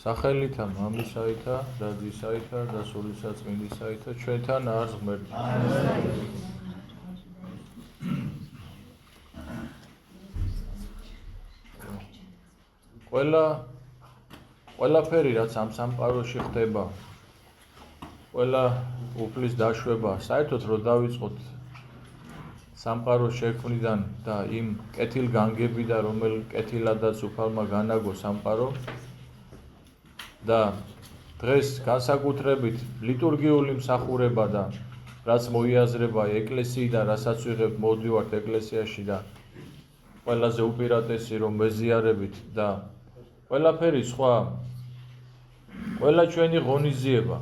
სახელითა მამისაითა და ძისაითა და სულისაწმინდისაითა ჩვენთან არ ღმერთი. ყველაფერი რაც ამ სამყაროში ხდება, ყველა უფლის დაშვება, საერთოდ რო დავიწყოთ სამყაროს შექმნიდან და იმ კეთილგანგებიდან, რომელ კეთილადაც უფალმა განაგო სამყარო და დღეს განსაკუთრებით ლიტურგიული მსახურება და რაც მოიაზრება ეკლესიიდან, რასაც ვიღებთ, მოვდივართ ეკლესიაში და ყველაზე უპირატესი რომ მეზიარებით და ყველაფერი სხვა, ყველა ჩვენი ღონისძიება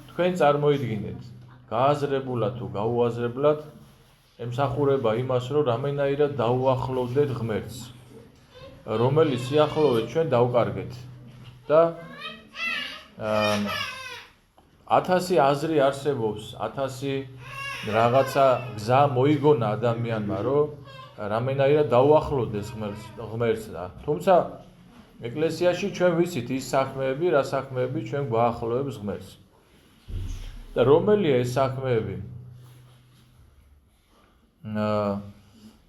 თქვენ წარმოიდგინეთ, გააზრებულად თუ გაუაზრებლად ემსახურება იმას, რომ რამენაირად დაუახლოვდეთ ღმერთს, რომელიც სიახლოვეს ჩვენ დავკარგეთ და 1000 აზრი არსებობს, 1000 რაღაცა გზა მოიგონა ადამიანმა, რომ რამენაირად დაუახლოვდეს ღმერთს და თუმცა ეკლესიაში ჩვენ ვიცით ის საქმეები, რა საქმეები ჩვენ გვაახლოვებს ღმერთს. და რომელია ეს საქმეები?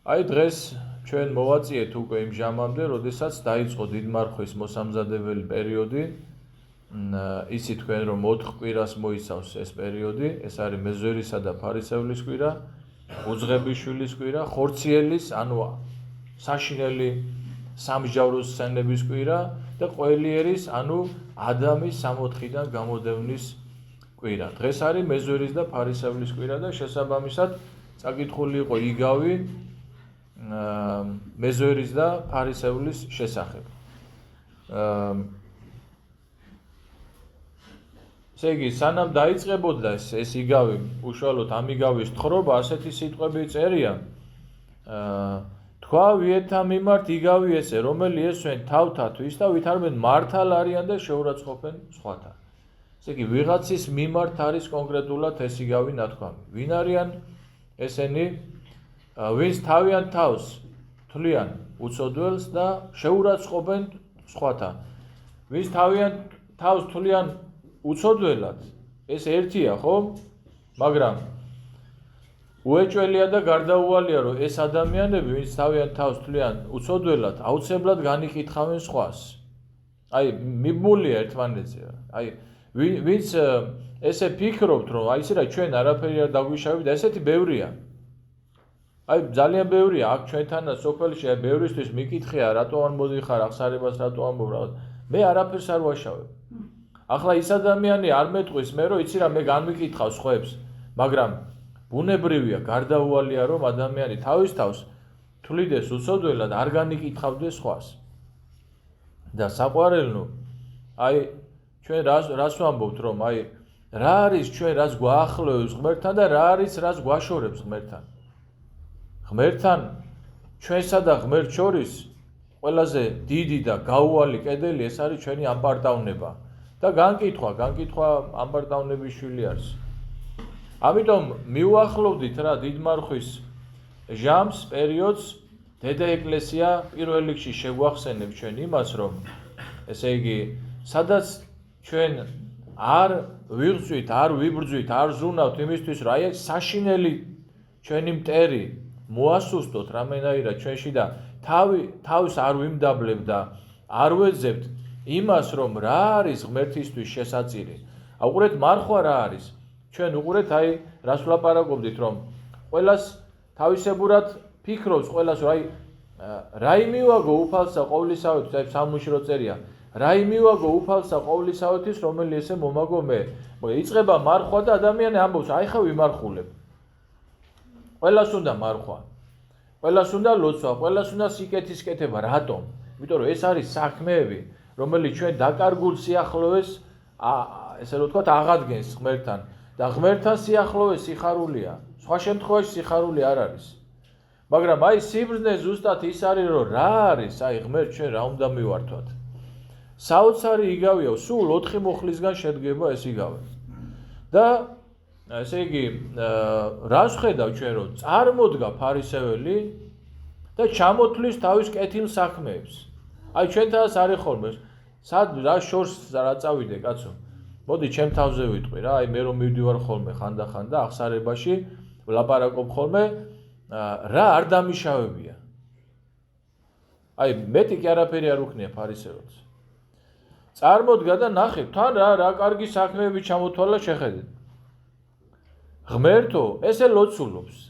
აი დღეს ჩვენ მოვაწიეთ უკვე იმ ჟამამდე, როდესაც დაიწყო დიდმარხვის მოსამზადებელი პერიოდი. ისი თქვენ რომ 4 კვირას მოიცავს ეს პერიოდი, ეს არის მეზვერისა და ფარისევლის კვირა, უძღებიშვილის კვირა, ხორციელის, ანუ საშინელი სამსჯავროს სცენების კვირა და ყველიერის, ანუ ადამის 64-დან გამოდევნის კვირა. დღეს არის მეზვერის და ფარისევლის კვირა და შესაბამისად წაკითხული იყო იგავი მეზვერის და ფარისევლის შესახებ. ესე იგი, სანამ დაიწყებოდა ეს იგავი, უშუალოდ ამ იგავის თხრობა, ასეთი სიტყვები წერია. თქვა ვიეთა მიმართ იგავი ესე, რომელი ესვენ თავთათვის და ვით არმედ მართალ არიან და შეურაცხყოფენ სხვათა. ესე იგი, ვიღაცის მიმართ არის კონკრეტულად ეს იგავი ნათქვამი. ვინ არიან ესენი, ვინც თავიანთ თავს თვლიან უცოდველს და შეურაცხყოფენ სხვათა. ვინც თავიანთ თავს თვლიან უცოდველად, ეს ერთია, ხო? მაგრამ უეჭველია და გარდაუვალია, რომ ეს ადამიანები, ვინც თავიანთ თავს თვლიან უცოდველად, აუცილებლად განიკითხავენ სხვას. აი, მიბმულია ერთმანეთზე. აი, ვინც ესე ფიქრობთ, რომ აი ისე რა ჩვენ არაფერი არ დაგვიშავებთ, ესეთი ბევრია. აი, ძალიან ბევრია, აქ ჩვენთანაც სოფელში, აი, ბევრისთვის მიკითხია, რატო არ მოდიხარ აღსარებას, რატო ამბობ. მე არაფერს არ ვაშავებ. ახლა ის ადამიანი არ მეტყვის მე, რომ იცი რა, მე განმიკითხავს სხვებს, მაგრამ ბუნებრივია, გარდაუვალია, რომ ადამიანი თავის თავს თვლიდეს უცოდველად, არ განიკითხავდეს სხვას. და საყვარელნო, აი, ჩვენ რას ვამბობთ, რომ აი, რა არის ჩვენ, რაც გვაახლოვებს ღმერთთან და რა არის, რაც გვაშორებს ღმერთთან. ღმერთთან, ჩვენსა და ღმერთს შორის ყველაზე დიდი და გაუვალი კედელი ეს არის ჩვენი ამპარტავნება. და განკითხვა ამპარტავნების შვილი არის. ამიტომ მიუახლოვდით რა დიდმარხვის ჟამს, პერიოდს, დედა ეკლესია პირველ რიგში შეგვახსენებს ჩვენ იმას, რომ ესე იგი, სადაც ჩვენ არ ვიღწვით, არ ვიბრძვით, არ ზრუნავთ იმისთვის, რომ აი ეს საშინელი ჩვენი მტერი მოასუსტოთ რამენაირად ჩვენში და თავის არ ვიმდაბლებთ და არ ვეძებთ იმას, რომ რა არის ღმერთისთვის შესაწირი. უყურეთ მარხვა რა არის. ჩვენ უყურეთ აი რას ვლაპარაკობდით, რომ ყველას თავისებურად ფიქრობს, ყველას რომ აი რა იმივაგო უფალსა ყოვლისათვის, აი ფსალმუში რო წერია, რა იმივაგო უფალსა ყოვლისათვის, რომელი ესე მომაგო მე. იწყება მარხვა და ადამიანი ამბობს, აი ხა ვიმარხულებ. ყველას უნდა მარხვა. ყველას უნდა ლოცვა, ყველას უნდა სიკეთის კეთება. რატომ? იმიტომ რომ ეს არის საქმეები, რომელიც ჩვენ დაკარგულ სიახლოვეს, ესე რომ ვთქვათ, აღადგენს ღმერთთან და ღმერთთან სიახლოვეს სიხარულია. სხვა შემთხვევაში სიხარული არ არის. მაგრამ აი სიბრძნე ზუსტად ის არის, რომ რა არის, აი ღმერთ ჩვენ რა უნდა მივართვათ. საოცარი იგავია, სულ 4 მუხლისგან შედგება ეს იგავი. და ესე იგი, რას ხედავ ჩვენ, რომ წარმოდგა ფარისეველი და ჩამოთვლის თავის კეთილ საქმეებს. აი ჩვენთანაც არის ხოლმე სად რა შორს რა წავიდე კაცო მოდი ჩემ თავზე ვიტყვი რა აი მე რომ მივდივარ ხოლმე ხანდახან და აღსარებაში ვლაპარაკობ ხოლმე რა არ დამიშავებია აი მეტი კი არაფერი არ უქნია ფარისეველს წარმოდგა და ნახე თან რა კარგი საქმეები ჩამოთვალა შეხედეთ ღმერთო ესე ლოცულობს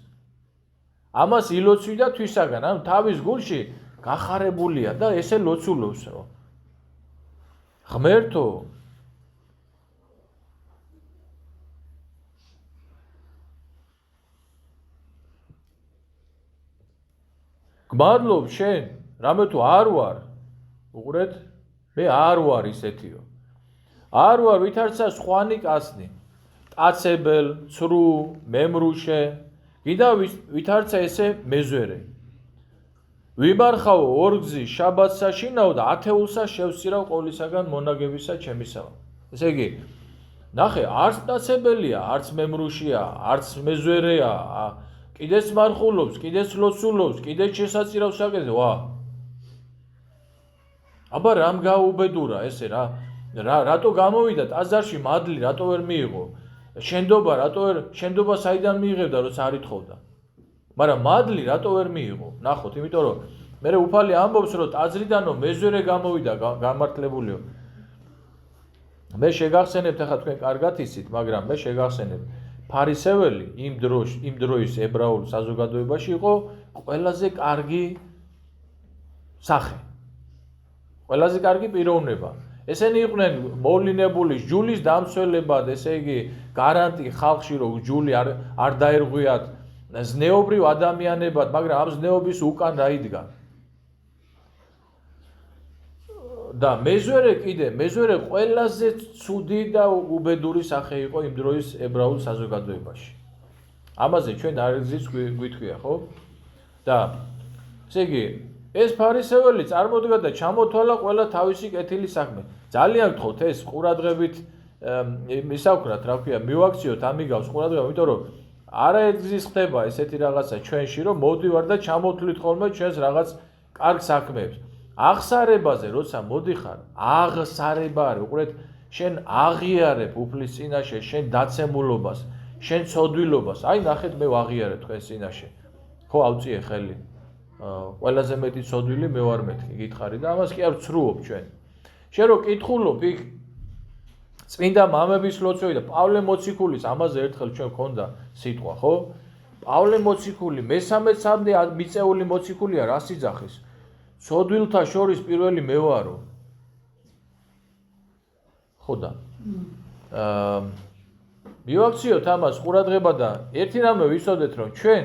ამას ილოცვი და თვისაგან ანუ თავის გულში გახარებულია და ესე ლოცულობს რომ ღმერთო გმადლობ შენ რამე თუ არ ვარ უყურეთ მე არ ვარ ისეთიო არ ვარ ვითარცა სხვანი კაცნი ტაცებელ ცრუ მემრუშე გიდა ვითარცა ესე მეზვერე ვიმარხავ ორგზი შაბათსა შინაო და ათეულსა შევსირავ ყოვლისაგან მონაგებისა ჩემისაო ესე იგი ნახე არც ტაცებელია არც მემრუშია არც მეზვერეა კიდეც მარხულობს კიდეც ლოცულობს კიდეც შესაწირავს საკეთებს ვა აბა რამ გაუბედურა ესე რა რატო გამოვიდა ტაძარში მადლი რატო ვერ მიიღო შენდობა რატო ვერ შენდობა საიდან მიიღებდა როცა არ ითხოვდა მაგრამ მადლი რატო ვერ მიიღო ნახოთ იმიტომ რომ მე უფალი ამბობს რომ ტაძრიდანო მეზვერე გამოვიდა გამართლებულიო მე შეგახსენებთ ახლა თქვენ კარგად იცით მაგრამ მე შეგახსენებთ ფარისეველი იმ დროის ებრაულ საზოგადოებაში იყო ყველაზე კარგი სახე ყველაზე კარგი პიროვნება ესენი იყვნენ მოვლინებული ჯულის დამცველებად ესე იგი გარანტი ხალხში რომ ჯული არ დაერღვიათ ზნეობრივ ადამიანებად მაგრამ ამ ზნეობის უკან რა იდგა და მეზვერე ყველაზე ცუდი და უბედური სახე იყო იმ დროის ებრაულ საზოგადოებაში ამაზე ჩვენ არგზის გვითქვია ხო და ესე იგი ეს ფარისეველი წარმოდგა და ჩამოთვალა ყველა თავისი კეთილი საქმე ძალიან გთხოვთ ეს ყურადღებით მისავქრათ რა ქვია მივაქციოთ ამიგავს ყურადღება იმიტომ რომ არაერთგზის ხდება ესეთი რაღაცა ჩვენში რომ მოდივარ და ჩამოთვლით ხოლმე ჩვენს რაღაც კარგ საქმეებს აღსარებაზე როცა მოდიხარ აღსარება არის უყურეთ შენ აღიარებ უფლის წინაშე შენ დაცემულობას შენ ცოდვილობას აი ნახეთ მე ვაღიარებ თქვენ წინაშე ხო ავწიე ხელი ყველაზე მეტი ცოდვილი მე ვარ მეთქი გითხარი და ამას კი არ ვცრუობ ჩვენ შენ რო კითხულობ იქ წმინდა მამების ლოცვები და პავლე მოციქულის ამაზე ერთხელ ჩვენ გქონდა სიტყვა ხო პავლე მოციქული მესამეცამდე მიწეული მოციქულია რა სიძახის ცოდვილთა შორის პირველი მე ვარო ხო და მივაქციოთ ამას ყურადღება და ერთი რამე ვიცოდეთ რომ ჩვენ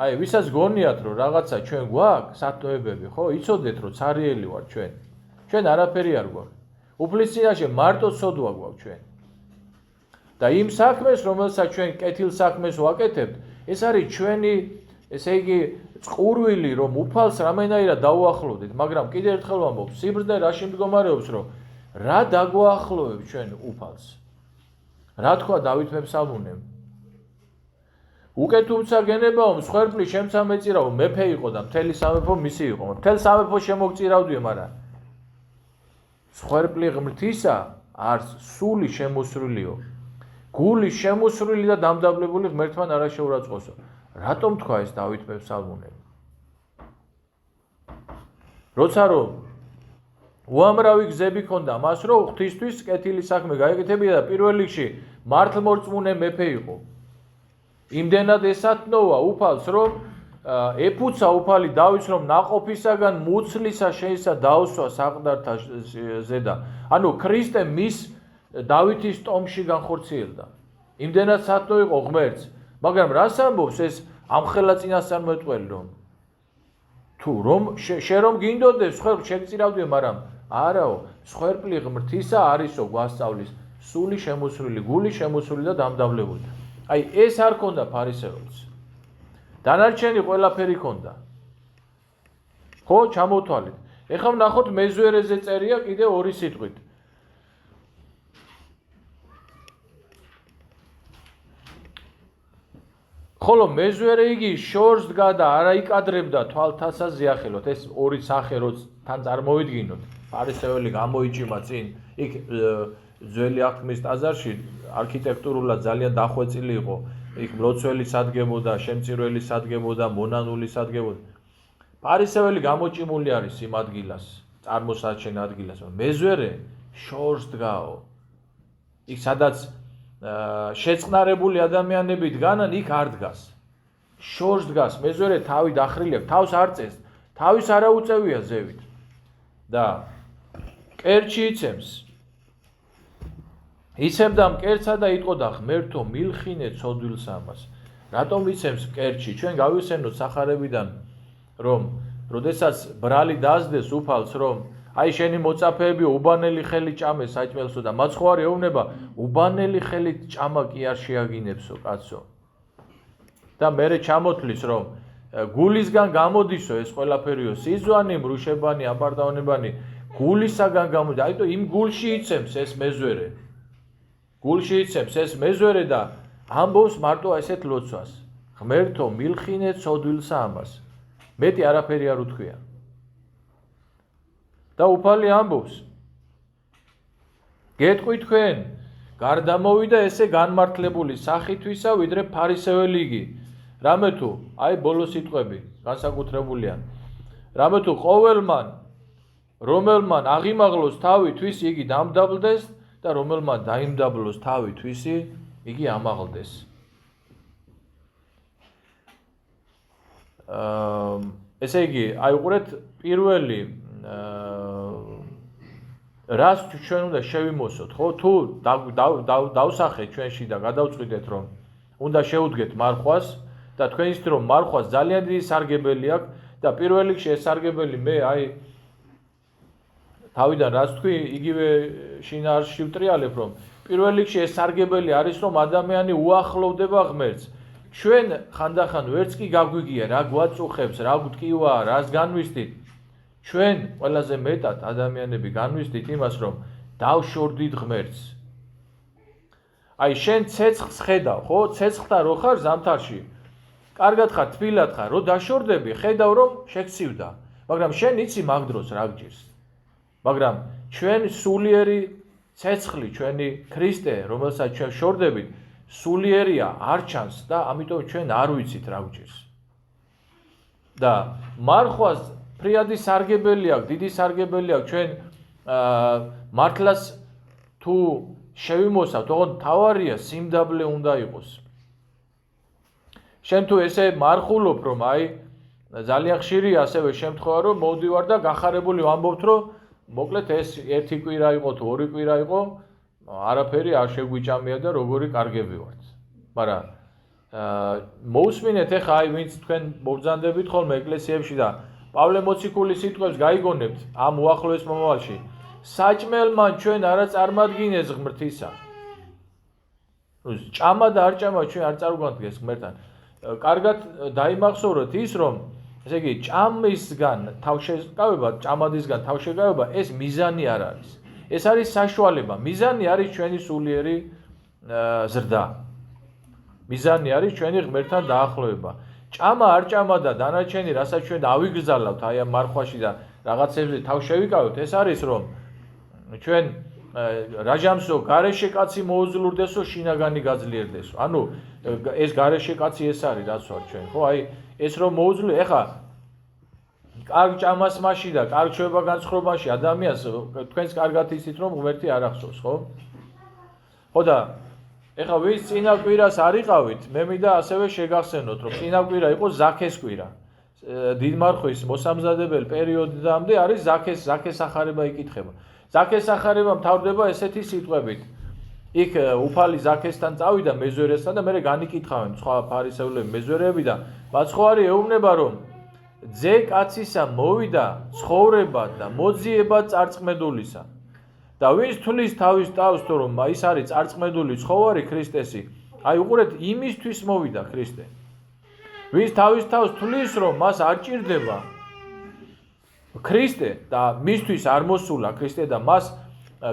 აი ვისაც გონიათ რომ რაღაცა ჩვენ გვაქვს სათნოებები ხო იცოდეთ რომ ცარიელი ვარ ჩვენ არაფერი არ გვაქვს უფლის წინაშე მარტო ცოდვა გვაქვს ჩვენ და იმ საქმეს რომელსაც ჩვენ კეთილ საქმეს ვაკეთებთ ეს არის ჩვენი ესე იგი წყურვილი რომ უფალს რამენაირად დაუახლოვდეთ მაგრამ კიდევ ერთხელ ვამბობ სიბრძნე რაში მდგომარეობს რომ რა დაგვაახლოვებ ჩვენ უფალს რა თქვა დავით მეფსალმუნემ უკეთ უმცა გენებაო მსხვერპლი შემცა მეწირავო მეფე იყო და მთელი სამეფო მისი იყო მთელ სამეფო შემოგწირავდიო მაგრამ მსხვერპლი ღმრთისა არც სული შემოსრულიო გული შემოსრული და დამდაბლებული ღმერთთან არა შეურაცხყოფო რატომ თქვა ეს დავით მეფსალმუნემ როცა რომ უამრავი გზები ქონდა მას რომ ღვთისთვის კეთილი საქმე გაეკეთებია და პირველ რიგში მართლმორწმუნე მეფე იყო იმდენად ესათნოა უფალს რომ ეფუცა უფალი დავითს რომ ნაყოფისაგან მუცლისა შეისა დაუსვა საყდართა ზედა ანუ ქრისტე მის დავითის ტომში განხორციელდა იმდენად სათნო იყო ღმერთს მაგრამ რას ამბობს ეს ამხელა წინასწარმეტყველი რომ თუ რომ შენ რომ გინდოდეს სხვერპლ შეგწირავდიო მაგრამ არაო სხვერპლი ღმრთისა არისო გვასწავლის სული შემოსრული გული შემოსრული და დამდაბლებული აი ეს არ ქონდა ფარისეველს დანარჩენი ყველაფერი ქონდა ხო ჩამოთვალეთ ეხლა ვნახოთ მეზვერეზე წერია კიდე ორი სიტყვით ხოლო მეზვერე იგი შორს დგა და არა იკადრებდა თვალთასა ზიახელოთ ეს ორი სახე როც თან წარმოვიდგინოთ ფარისეველი გამოიჭიმა წინ იქ ძველი აღთქმის ტაძარში არქიტექტურულად ძალიან დახვეწილი იყო იქ მლოცველი სადგებოდა შემწირველი სადგებოდა მონანული სადგებოდა ფარისეველი გამოჭიმული არის იმ ადგილას წარმოსაჩენ ადგილას მეზვერე შორს დგაო იქ სადაც შეწყნარებული ადამიანები დგანან იქ არ დგას შორს დგას მეზვერე თავი დახრილი აქვს თავს არ წეს თავის არა უწევია ზევით და კერჩი იცემს იცემდა მკერცა და იტყოდა ღმერთო მილხინე ცოდვილს ამას რატომ იცემს მკერჩი ჩვენ გავიხსენოთ სახარებიდან რომ როდესაც ბრალი დაასდეს უფალს რომ აი შენი მოწაფეები უბანელი ხელი ჭამეს საჭმელსო და მათ ხო არ ეუბნება უბანელი ხელი ჭამა კი არ შეაგინებსო კაცო და მერე ჩამოთვლის რომ გულისგან გამოდისო ეს ყველაფერიო სიზვანი მრუშებანი აბარდაონებანი გულისაგან გამოდის აიტო იმ გულში იცემს ეს მეზვერე გულში იცემს ეს მეზვერე და ამბობს მარტო ესეთ ლოცვას ღმერთო მილხინე ცოდვილსა ამას მეტი არაფერი არ უთქვია და უფალი ამბობს გეტყვი თქვენ გარდა მოვიდა ესე განმართლებული სახითვისა ვიდრე ფარისეველი იგი რამე თუ აი ბოლო სიტყვები განსაკუთრებულია რამე თუ ყოველმან რომელმან აღიმაღლოს თავი თვისი იგი დამდაბლდეს და რომელმან დაიმდაბლოს თავი თვისი იგი ამაღლდეს ესე იგი აი უყურეთ პირველი რას ჩვენ უნდა შევიმოსოთ ხო თუ დავსახეთ ჩვენში და გადავწყვიტეთ რომ უნდა შევუდგეთ მარხვას და თქვენ იცით რომ მარხვას ძალიან დიდი სარგებელი აქვს და პირველ რიგში ეს სარგებელი მე აი თავიდან რაც თქვი იგივე შინაარსში ვტრიალებ რომ პირველ რიგში ეს სარგებელი არის რომ ადამიანი უახლოვდება ღმერთს ჩვენ ხანდახან ვერც კი გაგვიგია რა გვაწუხებს რა გვტკივა რას განვისტით ჩვენ ყველაზე მეტად ადამიანები განვისტით იმას რომ დავშორდით ღმერთს აი შენ ცეცხლს ხედავ ხო ცეცხლთან რო ხარ ზამთარში კარგად ხარ თბილად ხარ რო დაშორდები ხედავ რომ შექცივდა მაგრამ შენ იცი მაგ დროს რა გჭირს მაგრამ ჩვენ სულიერი ცეცხლი ჩვენი ქრისტე რომელსაც ჩვენ შორდებით სულიერია არ ჩანს და ამიტომ ჩვენ არ ვიცით რა გჭირს და მარხვას ფრიადი სარგებელი აქვს დიდი სარგებელი აქვს ჩვენ მართლაც თუ შევიმოსავთ ოღონდ თავარია სიმდაბლე უნდა იყოს შენ თუ ესე მარხულობ რომ აი ძალიან ხშირია ასევე შემთხვევა რომ მოვდივარ და გახარებული ვამბობთ რომ მოკლედ ეს ერთი კვირა იყო თუ ორი კვირა იყო არაფერი არ შეგვიჭამია და როგორი კარგები ვართ მაგრამ მოусმინეთ ეხა აი ვინც თქვენ მობრძანდებით ხოლმე ეკლესიებში და პავლე მოციქულის სიტყვებს გაიგონებთ ამ უახლოეს მომავალში საჭმელმან ჩვენ არა წარმადგინეს ღმრთისა ჭამა და არ ჭამა ჩვენ არ წარგვანდგეს ღმერთთან კარგად დაიმახსოვროთ ის რომ ესე იგი ჭამისგან თავშეკავება ჭამადისგან თავშეკავება ეს მიზანი არ არის ეს არის საშუალება მიზანი არის ჩვენი სულიერი ზრდა მიზანი არის ჩვენი ღმერთთან დაახლოება ჭამა არ ჭამა და დანარჩენი რასაც ჩვენ ავიგზავნებთ აი ამ მარხვაში და რაღაცებზე თავ შევიკავებთ ეს არის რომ ჩვენ რაჟამსო გარეშე კაცი მოუძლურდესო შინაგანი გაძლიერდესო ანუ ეს გარეშე კაცი ეს არის რაც ვარ ჩვენ ხო აი ეს რომ მოუძლო ეხა კარგ ჭამას მასში და კარგ ჩვევა განცხრობაში ადამიანს თქვენს კარგად იცით რომ ღმერთი არ ახსოვს ხო ხო და ეხა ვის წინა კვირას არიყავით მე მინდა ასევე შეგახსენოთ რომ წინა კვირა იყო ზაქეს კვირა დიდმარხვის მოსამზადებელი პერიოდამდე არის ზაქეს ახარება იკითხება ზაქეს ახარება მთავრდება ესეთი სიტყვებით იქ უფალი ზაქესთან წავიდა მეზვერესთან და მე განიკითხავენ სხვა ფარისევლები მეზვერეები და მათ ხო არის ეუბნება რომ ძე კაცისა მოვიდა ცხოვრება და მოძიება წარწმედულისა და ვინც თulis თავის თავს თუ რომ ის არის წარწმედული ცხოვარი ქრისტესი აი უყურეთ იმისთვის მოვიდა ქრისტე ვინც თავის თავს თulis რომ მას არ ჭირდება ქრისტე და მისთვის არ მოსულა ქრისტე და მას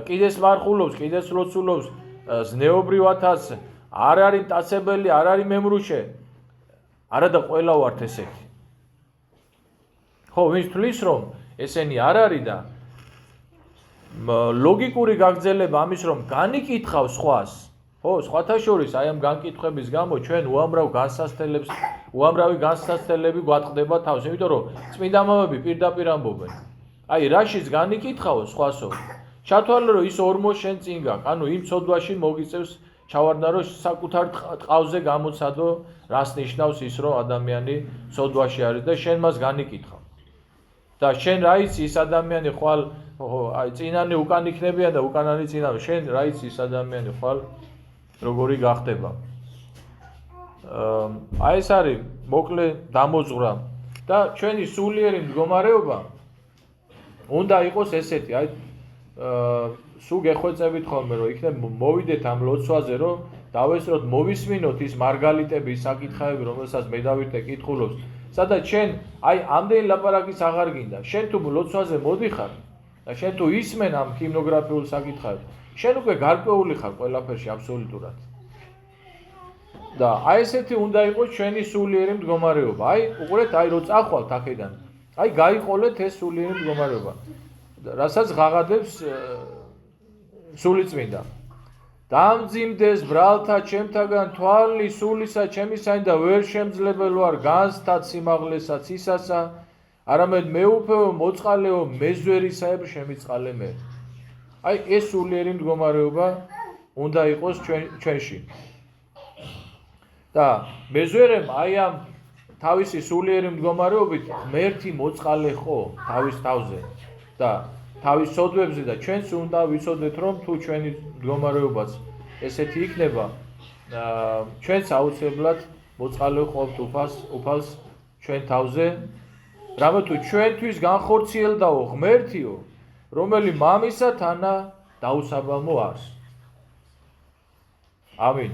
კიდეს მარხულობს კიდეს ლოცულობს ზნეობრივათაც არ არის მტაცებელი არ არის მემრუშე არადა ყველა ვართ ესეთი ხო ვინც თulis რომ ესენი არ არის და ლოგიკური გაგრძელება ამის რომ განიკითხავ სხვას, ხო, სხვათა შორის აი ამ განკითხების გამო ჩვენ უამრავი განსაცდელები გვატყდება თავს, იმიტომ რომ წმინდა მამები პირდაპირ ამბობენ. აი რაშიც განიკითხავ სხვასო, ჩათვალე რომ ის ორმო შენ წინ გაქვს, ანუ იმ ცოდვაში მოგიწევს ჩავარდნა რომ საკუთარ ტყავზე გამოცადო, რას ნიშნავს ის რომ ადამიანი ცოდვაში არის და შენ მას განიკითხავ. და შენ რა იცი ის ადამიანი ხვალ აი წინანი უკან იქნებიან და უკანანი წინავე შენ რა იცი ის ადამიანი ხვალ როგორი გახდება. აი ეს არის მოკლე დამოძღვრა და ჩვენი სულიერი მდგომარეობა უნდა იყოს ესეთი, აი სულ გეხვეწებით ხოლმე რომ იქნებ მოვიდეთ ამ ლოცვაზე რომ დავესწროთ მოვისმინოთ ის მარგალიტები საკითხები რომელსაც მე დავირთე კითხულობს სადაც შენ აი ამდენი ლაპარაკის აღარ გინდა შენ თუ ლოცვაზე მოდიხარ და შენ თუ ისმენ ამ ჰიმნოგრაფიულ საკითხებს შენ უკვე გარკვეული ხარ ყველაფერში აბსოლუტურად და აი ესეთი უნდა იყოს ჩვენი სულიერი მდგომარეობა აი უყურეთ აი რო წახვალთ აქედან აი გაიყოლეთ ეს სულიერი მდგომარეობა რასაც ღაღადებს სულიწმინდა დამძიმდეს ბრალთა ჩემთაგან თვალნი სულისა ჩემისანი და ვერ შემძლებელ ვარ განსთად სიმაღლესა ცისასა არამედ მეუფეო მოწყალეო მეზვერისაებ შემიწყალე მე აი ეს სულიერი მდგომარეობა უნდა იყოს ჩვენში და მეზვერემ აი ამ თავისი სულიერი მდგომარეობით ღმერთი მოწყალე ხო თავის თავზე და თავის სოდვებზე და ჩვენც უნდა ვიცოდეთ რომ თუ ჩვენი მდგომარეობაც ესეთი იქნება ჩვენც აუცილებლად მოწყალე ყოფთ უფალს ჩვენ თავზე რამე თუ ჩვენთვის განხორციელდაო ღმერთიო რომელი მამისა თანა დაუსაბამო არის ამინ